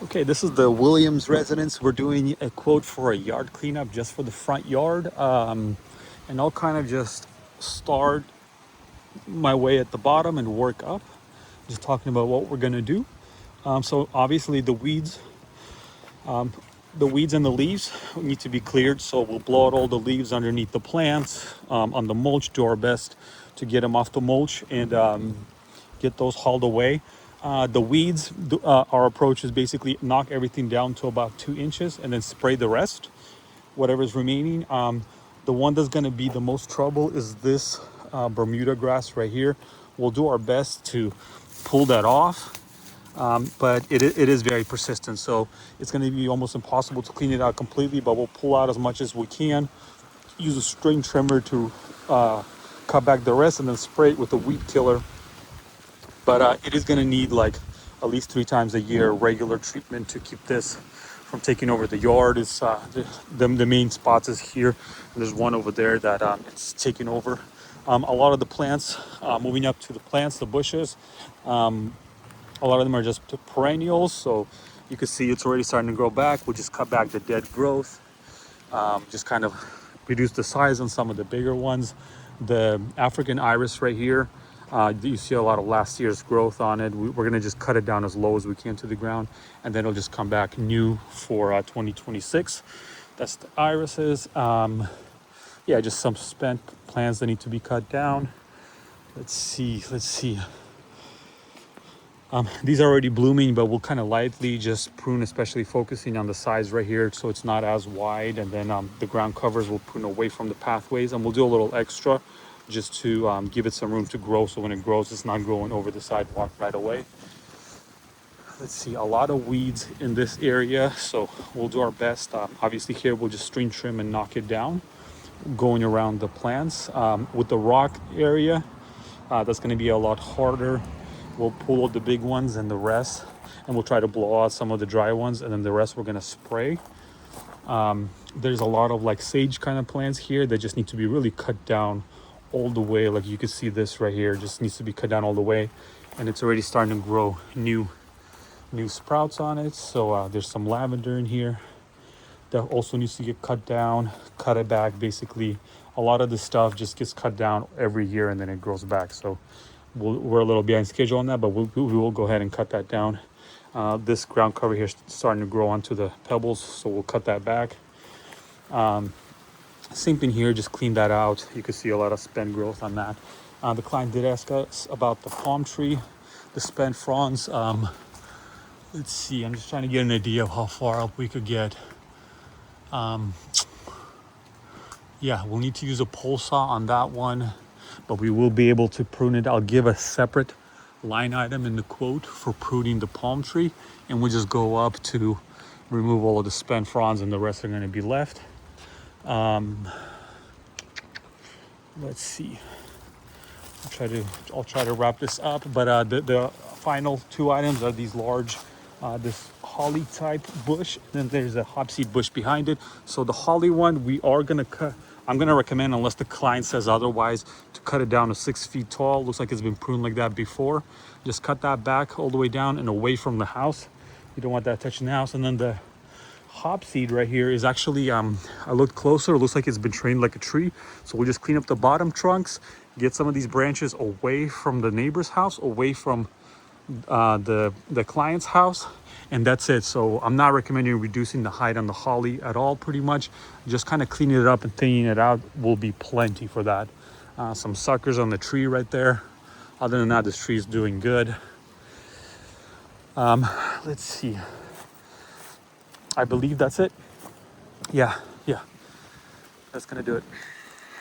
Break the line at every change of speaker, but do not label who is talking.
Okay, this is the Williams residence. We're doing a quote for a yard cleanup just for the front yard. And I'll kind of just start my way at the bottom and work up, just talking about what we're gonna do. So obviously the weeds and the leaves need to be cleared. So we'll blow out all the leaves underneath the plants on the mulch, do our best to get them off the mulch and get those hauled away. The weeds, our approach is basically knock everything down to about 2 inches and then spray the rest, whatever's remaining. The one that's going to be the most trouble is this Bermuda grass right here. We'll do our best to pull that off, but it is very persistent. So it's going to be almost impossible to clean it out completely, but we'll pull out as much as we can. Use a string trimmer to cut back the rest and then spray it with a weed killer. But it is going to need like at least 3 times a year regular treatment to keep this from taking over the yard. Is the main spots is here, and there's one over there that it's taking over. A lot of the plants, moving up to the plants, the bushes, a lot of them are just perennials, so you can see it's already starting to grow back. We'll just cut back the dead growth, just kind of reduce the size on some of the bigger ones. The African iris right here, you see a lot of last year's growth on it. We're gonna just cut it down as low as we can to the ground, and then it'll just come back new for 2026. That's the irises. Yeah, just some spent plants that need to be cut down. Let's see. These are already blooming, but we'll kind of lightly just prune, especially focusing on the sides right here so it's not as wide. And then the ground covers will prune away from the pathways, and we'll do a little extra just to give it some room to grow. So when it grows, it's not growing over the sidewalk right away. Let's see, a lot of weeds in this area, so we'll do our best. Obviously here we'll just string trim and knock it down, going around the plants. With the rock area, that's going to be a lot harder. We'll pull out the big ones and the rest, and we'll try to blow out some of the dry ones, and then the rest we're going to spray. There's a lot of like sage kind of plants here that just need to be really cut down all the way. Like you can see this right here just needs to be cut down all the way, and it's already starting to grow new sprouts on it. So there's some lavender in here that also needs to get cut down, cut it back. Basically a lot of the stuff just gets cut down every year and then it grows back. So we're a little behind schedule on that, but we will go ahead and cut that down. This ground cover here is starting to grow onto the pebbles, so we'll cut that back. Same thing here, just clean that out. You can see a lot of spent growth on that. The client did ask us about the palm tree, the spent fronds. Let's see, I'm just trying to get an idea of how far up we could get. Yeah, we'll need to use a pole saw on that one, but we will be able to prune it. I'll give a separate line item in the quote for pruning the palm tree, and we'll just go up to remove all of the spent fronds, and the rest are going to be left. Let's see. I'll try to wrap this up, but the final 2 items are these large, this holly type bush, and then there's a hopseed bush behind it. So the holly one, we are gonna cut. I'm gonna recommend, unless the client says otherwise, to cut it down to 6 feet tall. Looks like it's been pruned like that before. Just cut that back all the way down and away from the house. You don't want that touching the house. And then the hopseed right here is actually, I looked closer, it looks like it's been trained like a tree. So we'll just clean up the bottom trunks, get some of these branches away from the neighbor's house, away from the client's house, and that's it. So I'm not recommending reducing the height on the holly at all. Pretty much just kind of cleaning it up and thinning it out will be plenty for that. Some suckers on the tree right there. Other than that, this tree is doing good. Let's see, I believe that's it. Yeah, that's gonna do it.